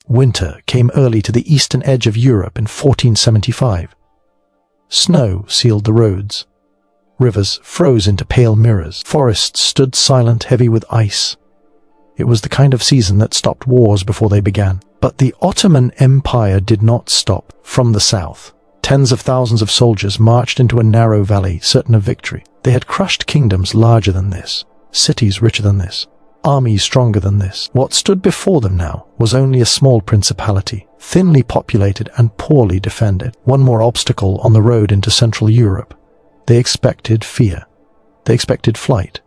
Winter came early to the eastern edge of Europe in 1475. Snow sealed the roads. Rivers froze into pale mirrors. Forests stood silent, heavy with ice. It was the kind of season that stopped wars before they began. But the Ottoman Empire did not stop. From the south, tens of thousands of soldiers marched into a narrow valley, certain of victory. They had crushed kingdoms larger than this, cities richer than this, armies stronger than this. What stood before them now was only a small principality, thinly populated and poorly defended. One more obstacle on the road into Central Europe. They expected fear. They expected flight.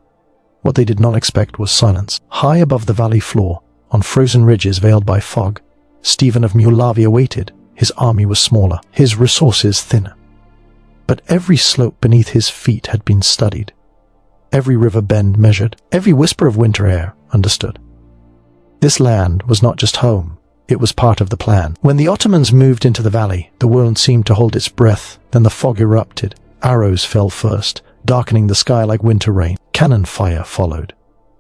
What they did not expect was silence. High above the valley floor, on frozen ridges veiled by fog, Stephen of Moldavia waited. His army was smaller, his resources thinner. But every slope beneath his feet had been studied. Every river bend measured, every whisper of winter air understood. This land was not just home, it was part of the plan. When the Ottomans moved into the valley, the world seemed to hold its breath. Then the fog erupted. Arrows fell first, darkening the sky like winter rain. Cannon fire followed,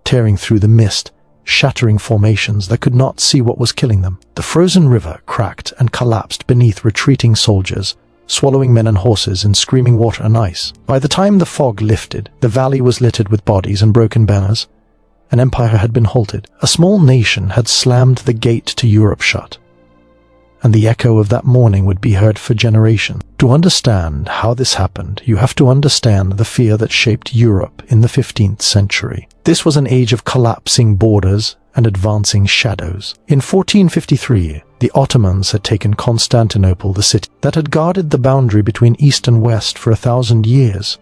tearing through the mist, shattering formations that could not see what was killing them. The frozen river cracked and collapsed beneath retreating soldiers, swallowing men and horses in screaming water and ice. By the time the fog lifted, the valley was littered with bodies and broken banners. An empire had been halted. A small nation had slammed the gate to Europe shut. And the echo of that morning would be heard for generations. To understand how this happened, you have to understand the fear that shaped Europe in the 15th century. This was an age of collapsing borders and advancing shadows. In 1453, the Ottomans had taken Constantinople, the city that had guarded the boundary between east and west for 1,000 years.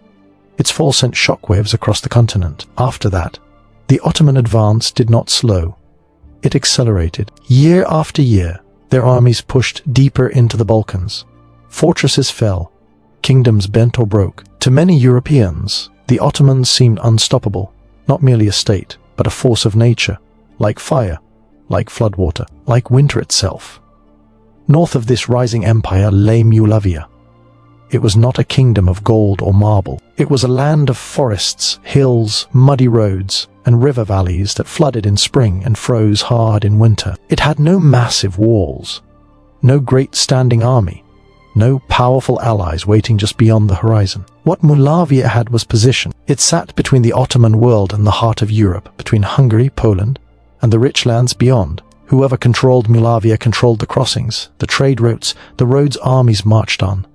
Its fall sent shockwaves across the continent. After that, the Ottoman advance did not slow. It accelerated. Year after year, their armies pushed deeper into the Balkans. Fortresses fell. Kingdoms bent or broke. To many Europeans, the Ottomans seemed unstoppable. Not merely a state, but a force of nature. Like fire, like floodwater, like winter itself. North of this rising empire lay Moldavia. It was not a kingdom of gold or marble. It was a land of forests, hills, muddy roads, and river valleys that flooded in spring and froze hard in winter. It had no massive walls, no great standing army, no powerful allies waiting just beyond the horizon. What Moldavia had was position. It sat between the Ottoman world and the heart of Europe, between Hungary, Poland, and the rich lands beyond. Whoever controlled Moldavia controlled the crossings, the trade routes, the roads armies marched on.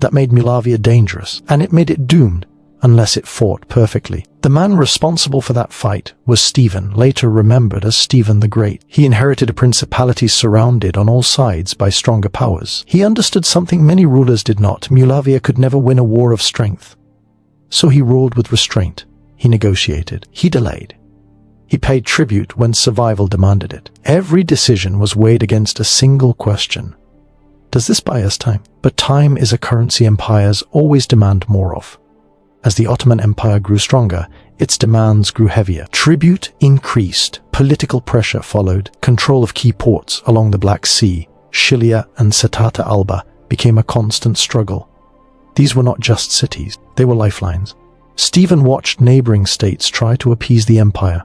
That made Moldavia dangerous, and it made it doomed, unless it fought perfectly. The man responsible for that fight was Stephen, later remembered as Stephen the Great. He inherited a principality surrounded on all sides by stronger powers. He understood something many rulers did not. Moldavia could never win a war of strength. So he ruled with restraint. He negotiated. He delayed. He paid tribute when survival demanded it. Every decision was weighed against a single question. Does this buy us time? But time is a currency empires always demand more of. As the Ottoman Empire grew stronger, its demands grew heavier. Tribute increased, political pressure followed, control of key ports along the Black Sea, Shilia and Setata Alba, became a constant struggle. These were not just cities, they were lifelines. Stephen watched neighboring states try to appease the empire.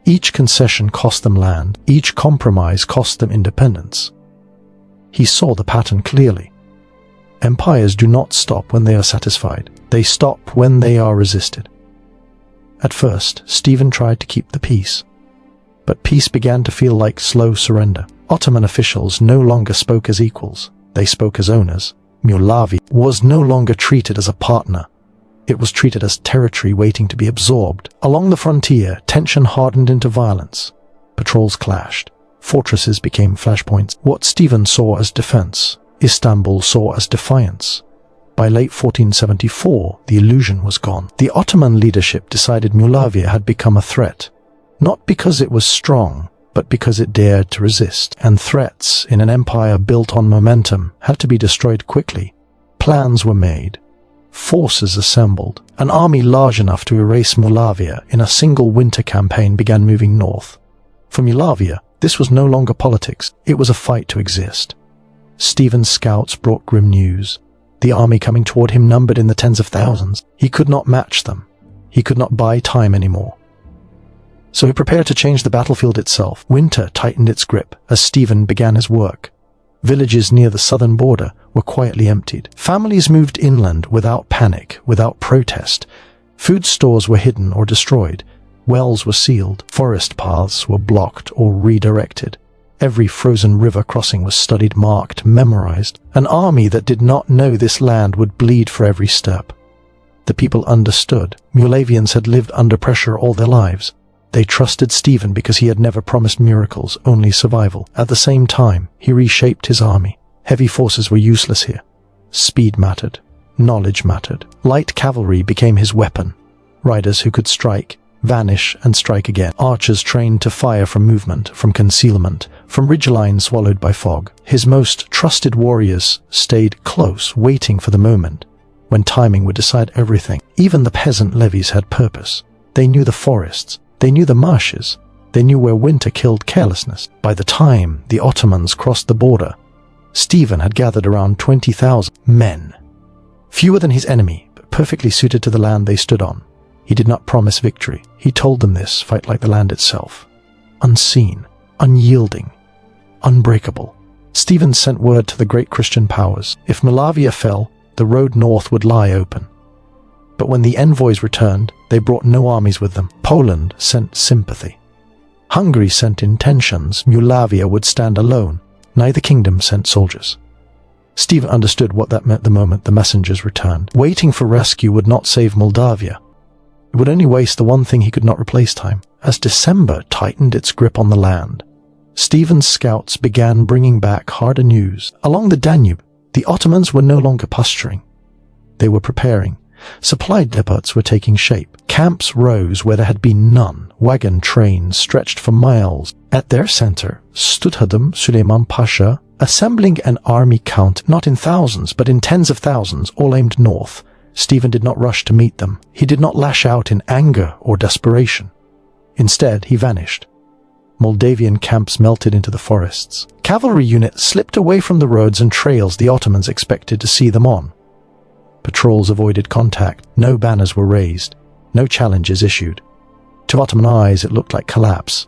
Each concession cost them land, each compromise cost them independence. He saw the pattern clearly. Empires do not stop when they are satisfied. They stop when they are resisted. At first, Stephen tried to keep the peace. But peace began to feel like slow surrender. Ottoman officials no longer spoke as equals. They spoke as owners. Moldavia was no longer treated as a partner. It was treated as territory waiting to be absorbed. Along the frontier, tension hardened into violence. Patrols clashed. Fortresses became flashpoints. What Stephen saw as defense, Istanbul saw as defiance. By late 1474, the illusion was gone. The Ottoman leadership decided Moldavia had become a threat, not because it was strong, but because it dared to resist. And threats in an empire built on momentum had to be destroyed quickly. Plans were made, forces assembled. An army large enough to erase Moldavia in a single winter campaign began moving north. For Moldavia, this was no longer politics, it was a fight to exist. Stephen's scouts brought grim news. The army coming toward him numbered in the tens of thousands. He could not match them. He could not buy time anymore. So he prepared to change the battlefield itself. Winter tightened its grip as Stephen began his work. Villages near the southern border were quietly emptied. Families moved inland without panic, without protest. Food stores were hidden or destroyed. Wells were sealed. Forest paths were blocked or redirected. Every frozen river crossing was studied, marked, memorized. An army that did not know this land would bleed for every step. The people understood. Moldavians had lived under pressure all their lives. They trusted Stephen because he had never promised miracles, only survival. At the same time, he reshaped his army. Heavy forces were useless here. Speed mattered. Knowledge mattered. Light cavalry became his weapon. Riders who could strike, vanish, and strike again. Archers trained to fire from movement, from concealment, from ridgelines swallowed by fog. His most trusted warriors stayed close, waiting for the moment when timing would decide everything. Even the peasant levies had purpose. They knew the forests. They knew the marshes. They knew where winter killed carelessness. By the time the Ottomans crossed the border, Stephen had gathered around 20,000 men. Fewer than his enemy, but perfectly suited to the land they stood on. He did not promise victory. He told them this: fight like the land itself. Unseen, unyielding, unbreakable. Stephen sent word to the great Christian powers. If Moldavia fell, the road north would lie open. But when the envoys returned, they brought no armies with them. Poland sent sympathy. Hungary sent intentions. Moldavia would stand alone. Neither kingdom sent soldiers. Stephen understood what that meant the moment the messengers returned. Waiting for rescue would not save Moldavia. It would only waste the one thing he could not replace: time. As December tightened its grip on the land, Stephen's scouts began bringing back harder news. Along the Danube, the Ottomans were no longer posturing. They were preparing. Supply depots were taking shape. Camps rose where there had been none. Wagon trains stretched for miles. At their center stood Hadim Süleyman Pasha, assembling an army count not in thousands but in tens of thousands, all aimed north. Stephen did not rush to meet them. He did not lash out in anger or desperation. Instead, he vanished. Moldavian camps melted into the forests. Cavalry units slipped away from the roads and trails the Ottomans expected to see them on. Patrols avoided contact. No banners were raised. No challenges issued. To Ottoman eyes, it looked like collapse,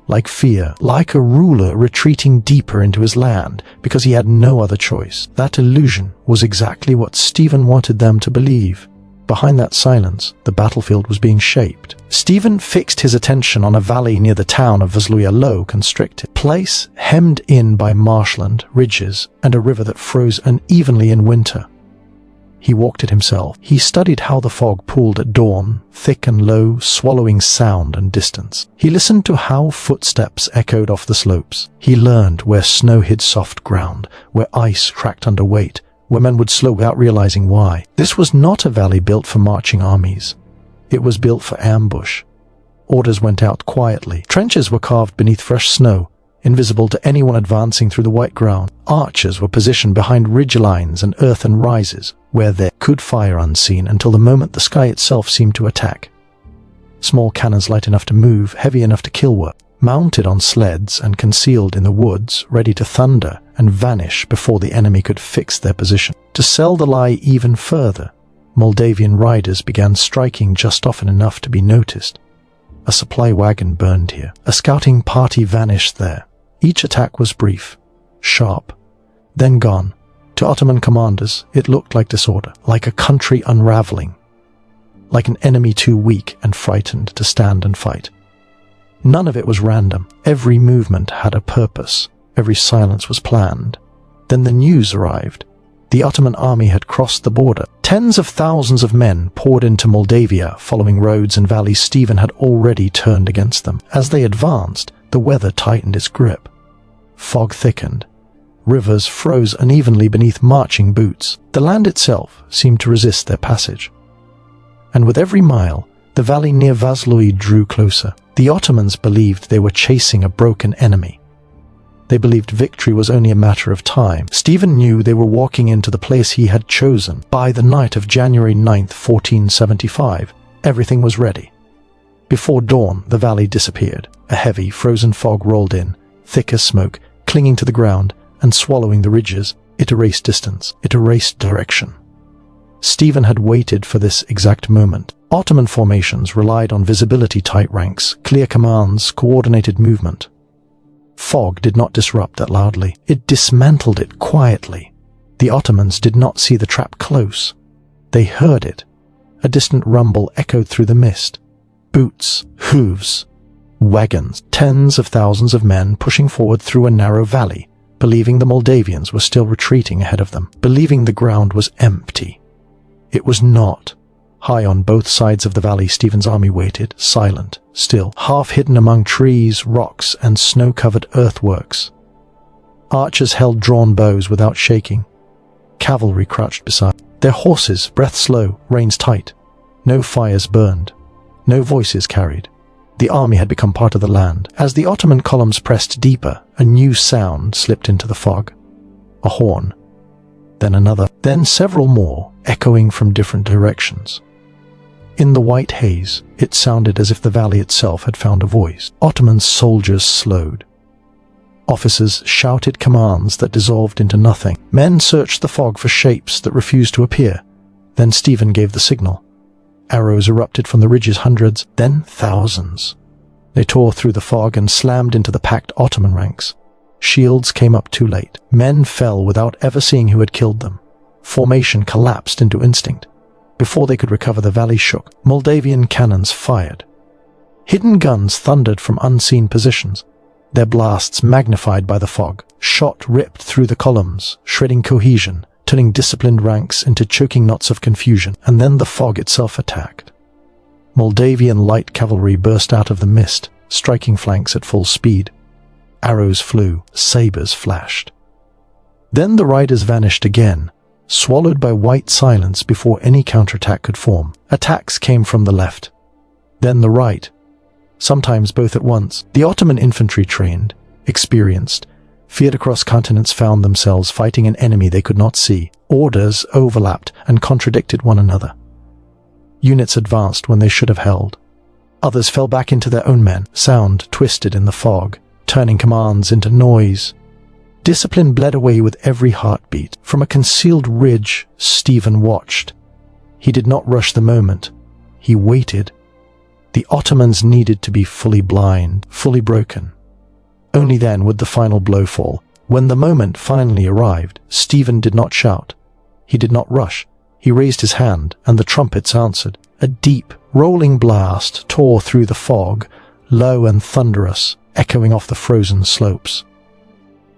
like fear, like a ruler retreating deeper into his land because he had no other choice. That illusion was exactly what Stephen wanted them to believe. Behind that silence, the battlefield was being shaped. Stephen fixed his attention on a valley near the town of Vaslui, a low, constricted place hemmed in by marshland, ridges, and a river that froze unevenly in winter. He walked it himself. He studied how the fog pooled at dawn, thick and low, swallowing sound and distance. He listened to how footsteps echoed off the slopes. He learned where snow hid soft ground, where ice cracked under weight, where men would slow without realizing why. This was not a valley built for marching armies. It was built for ambush. Orders went out quietly. Trenches were carved beneath fresh snow, invisible to anyone advancing through the white ground. Archers were positioned behind ridgelines and earthen rises, where they could fire unseen until the moment the sky itself seemed to attack. Small cannons light enough to move, heavy enough to kill were mounted on sleds and concealed in the woods, ready to thunder and vanish before the enemy could fix their position. To sell the lie even further, Moldavian riders began striking just often enough to be noticed. A supply wagon burned here. A scouting party vanished there. Each attack was brief, sharp, then gone. To Ottoman commanders, it looked like disorder, like a country unraveling, like an enemy too weak and frightened to stand and fight. None of it was random. Every movement had a purpose. Every silence was planned. Then the news arrived. The Ottoman army had crossed the border. Tens of thousands of men poured into Moldavia, following roads and valleys Stephen had already turned against them. As they advanced, the weather tightened its grip. Fog thickened. Rivers froze unevenly beneath marching boots. The land itself seemed to resist their passage. And with every mile, the valley near Vaslui drew closer. The Ottomans believed they were chasing a broken enemy. They believed victory was only a matter of time. Stephen knew they were walking into the place he had chosen. By the night of January 9th, 1475, everything was ready. Before dawn, the valley disappeared. A heavy, frozen fog rolled in, thick as smoke, clinging to the ground and swallowing the ridges. It erased distance. It erased direction. Stephen had waited for this exact moment. Ottoman formations relied on visibility, tight ranks, clear commands, coordinated movement. Fog did not disrupt that loudly. It dismantled it quietly. The Ottomans did not see the trap close. They heard it. A distant rumble echoed through the mist. Boots, hooves, wagons, tens of thousands of men pushing forward through a narrow valley, believing the Moldavians were still retreating ahead of them, believing the ground was empty. It was not. High on both sides of the valley, Stephen's army waited, silent, still, half hidden among trees, rocks, and snow-covered earthworks. Archers held drawn bows without shaking. Cavalry crouched beside. Their horses, breath slow, reins tight. No fires burned. No voices carried. The army had become part of the land. As the Ottoman columns pressed deeper, a new sound slipped into the fog. A horn. Then another. Then several more, echoing from different directions. In the white haze, it sounded as if the valley itself had found a voice. Ottoman soldiers slowed. Officers shouted commands that dissolved into nothing. Men searched the fog for shapes that refused to appear. Then Stephen gave the signal. Arrows erupted from the ridges, hundreds, then thousands. They tore through the fog and slammed into the packed Ottoman ranks. Shields came up too late. Men fell without ever seeing who had killed them. Formation collapsed into instinct. Before they could recover, the valley shook. Moldavian cannons fired. Hidden guns thundered from unseen positions, their blasts magnified by the fog. Shot ripped through the columns, shredding cohesion, turning disciplined ranks into choking knots of confusion, and then the fog itself attacked. Moldavian light cavalry burst out of the mist, striking flanks at full speed. Arrows flew, sabers flashed. Then the riders vanished again, swallowed by white silence before any counterattack could form. Attacks came from the left, then the right, sometimes both at once. The Ottoman infantry, trained, experienced, feared across continents, found themselves fighting an enemy they could not see. Orders overlapped and contradicted one another. Units advanced when they should have held. Others fell back into their own men, sound twisted in the fog, turning commands into noise. Discipline bled away with every heartbeat. From a concealed ridge, Stephen watched. He did not rush the moment. He waited. The Ottomans needed to be fully blind, fully broken. Only then would the final blow fall. When the moment finally arrived, Stephen did not shout. He did not rush. He raised his hand, and the trumpets answered. A deep, rolling blast tore through the fog, low and thunderous, echoing off the frozen slopes.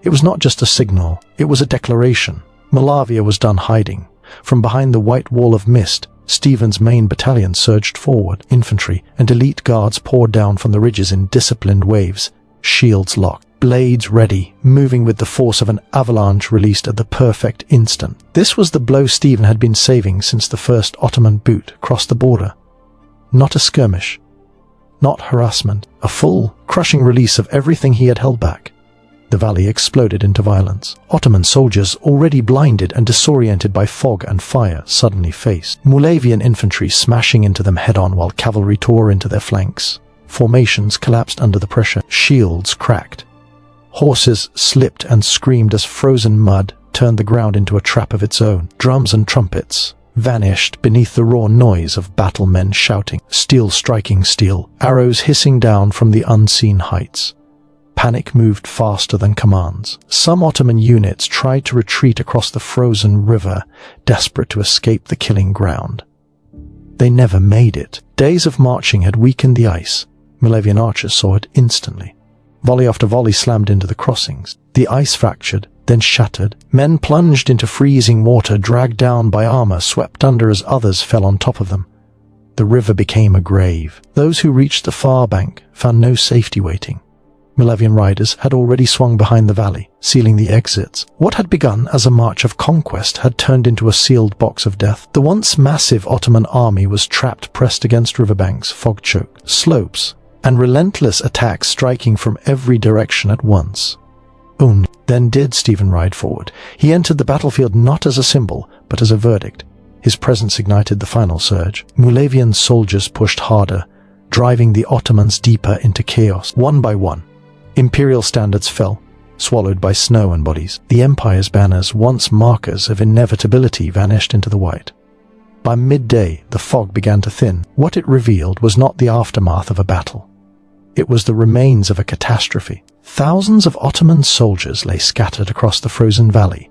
It was not just a signal, it was a declaration. Moldavia was done hiding. From behind the white wall of mist, Stephen's main battalion surged forward. Infantry and elite guards poured down from the ridges in disciplined waves, shields locked, blades ready, moving with the force of an avalanche released at the perfect instant. This was the blow Stephen had been saving since the first Ottoman boot crossed the border. Not a skirmish, not harassment, a full, crushing release of everything he had held back. The valley exploded into violence. Ottoman soldiers, already blinded and disoriented by fog and fire, suddenly faced Moldavian infantry smashing into them head-on while cavalry tore into their flanks. Formations collapsed under the pressure. Shields cracked. Horses slipped and screamed as frozen mud turned the ground into a trap of its own. Drums and trumpets vanished beneath the raw noise of battle men shouting, steel striking steel, arrows hissing down from the unseen heights. Panic moved faster than commands. Some Ottoman units tried to retreat across the frozen river, desperate to escape the killing ground. They never made it. Days of marching had weakened the ice. Moldavian archers saw it instantly. Volley after volley slammed into the crossings. The ice fractured, then shattered. Men plunged into freezing water, dragged down by armor, swept under as others fell on top of them. The river became a grave. Those who reached the far bank found no safety waiting. Moldavian riders had already swung behind the valley, sealing the exits. What had begun as a march of conquest had turned into a sealed box of death. The once massive Ottoman army was trapped, pressed against riverbanks, fog-choked, slopes, and relentless attacks striking from every direction at once. Only then did Stephen ride forward. He entered the battlefield not as a symbol, but as a verdict. His presence ignited the final surge. Moldavian soldiers pushed harder, driving the Ottomans deeper into chaos. One by one, imperial standards fell, swallowed by snow and bodies. The empire's banners, once markers of inevitability, vanished into the white. By midday, the fog began to thin. What it revealed was not the aftermath of a battle. It was the remains of a catastrophe. Thousands of Ottoman soldiers lay scattered across the frozen valley.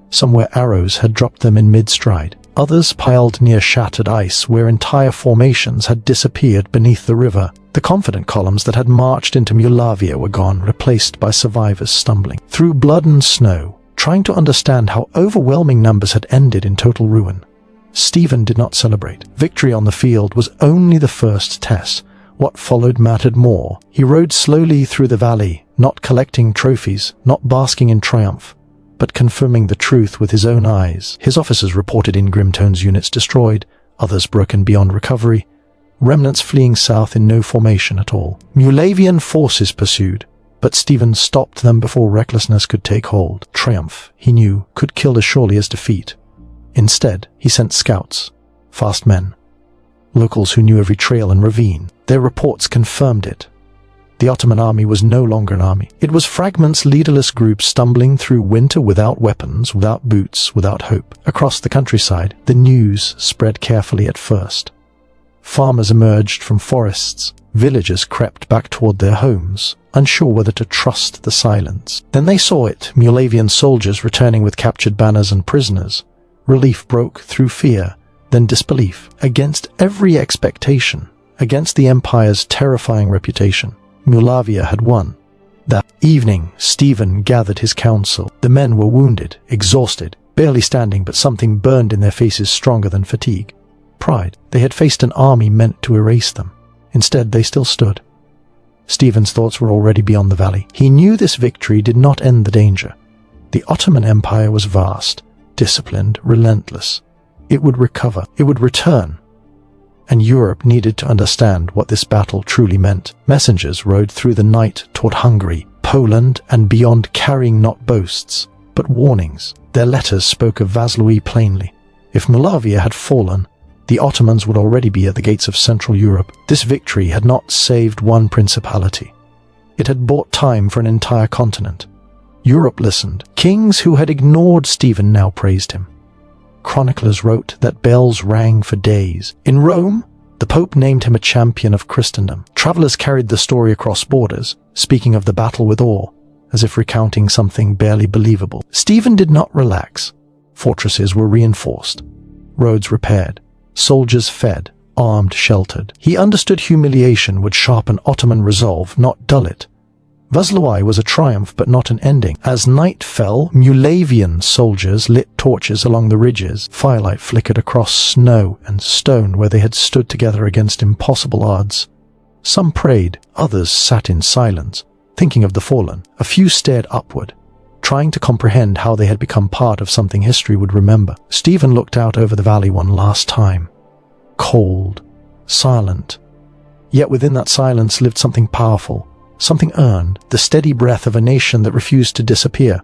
Some where arrows had dropped them in mid-stride. Others piled near shattered ice where entire formations had disappeared beneath the river. The confident columns that had marched into Moldavia were gone, replaced by survivors stumbling through blood and snow, trying to understand how overwhelming numbers had ended in total ruin. Stefan did not celebrate. Victory on the field was only the first test. What followed mattered more. He rode slowly through the valley, not collecting trophies, not basking in triumph, but confirming the truth with his own eyes. His officers reported in grim tones units destroyed, others broken beyond recovery, remnants fleeing south in no formation at all. Moldavian forces pursued, but Stefan stopped them before recklessness could take hold. Triumph, he knew, could kill as surely as defeat. Instead, he sent scouts, fast men, locals who knew every trail and ravine. Their reports confirmed it. The Ottoman army was no longer an army. It was fragments, leaderless groups stumbling through winter without weapons, without boots, without hope. Across the countryside, the news spread carefully at first. Farmers emerged from forests. Villagers crept back toward their homes, unsure whether to trust the silence. Then they saw it, Moldavian soldiers returning with captured banners and prisoners. Relief broke through fear, then disbelief. Against every expectation, against the empire's terrifying reputation, Moldavia had won. That evening, Stefan gathered his council. The men were wounded, exhausted, barely standing, but something burned in their faces stronger than fatigue. Pride. They had faced an army meant to erase them. Instead, they still stood. Stefan's thoughts were already beyond the valley. He knew this victory did not end the danger. The Ottoman Empire was vast, disciplined, relentless. It would recover. It would return. And Europe needed to understand what this battle truly meant. Messengers rode through the night toward Hungary, Poland, and beyond, carrying not boasts, but warnings. Their letters spoke of Vaslui plainly. If Moldavia had fallen, the Ottomans would already be at the gates of Central Europe. This victory had not saved one principality. It had bought time for an entire continent. Europe listened. Kings who had ignored Stefan now praised him. Chroniclers wrote that bells rang for days. In Rome, the Pope named him a champion of Christendom. Travelers carried the story across borders, speaking of the battle with awe, as if recounting something barely believable. Stefan did not relax. Fortresses were reinforced, roads repaired, soldiers fed, armed, sheltered. He understood humiliation would sharpen Ottoman resolve, not dull it. Vaslui was a triumph, but not an ending. As night fell, Moldavian soldiers lit torches along the ridges. Firelight flickered across snow and stone where they had stood together against impossible odds. Some prayed, others sat in silence, thinking of the fallen. A few stared upward, trying to comprehend how they had become part of something history would remember. Stefan looked out over the valley one last time. Cold, silent. Yet within that silence lived something powerful. Something earned, the steady breath of a nation that refused to disappear.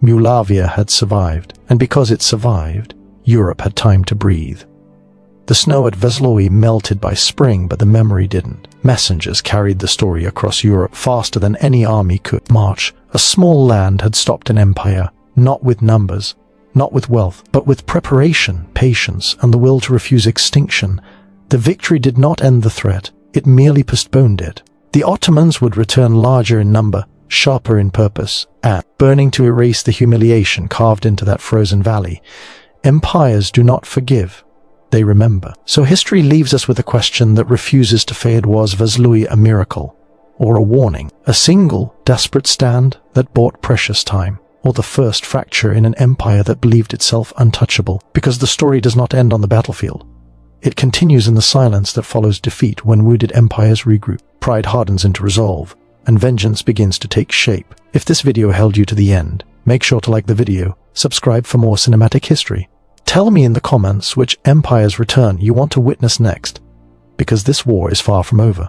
Moldavia had survived, and because it survived, Europe had time to breathe. The snow at Vaslui melted by spring, but the memory didn't. Messengers carried the story across Europe faster than any army could march. A small land had stopped an empire, not with numbers, not with wealth, but with preparation, patience, and the will to refuse extinction. The victory did not end the threat, it merely postponed it. The Ottomans would return larger in number, sharper in purpose, and burning to erase the humiliation carved into that frozen valley. Empires do not forgive, they remember. So history leaves us with a question that refuses to fade. Was Vaslui a miracle, or a warning? A single, desperate stand that bought precious time, or the first fracture in an empire that believed itself untouchable? Because the story does not end on the battlefield. It continues in the silence that follows defeat when wounded empires regroup. Pride hardens into resolve, and vengeance begins to take shape. If this video held you to the end, make sure to like the video, subscribe for more cinematic history. Tell me in the comments which empire's return you want to witness next, because this war is far from over.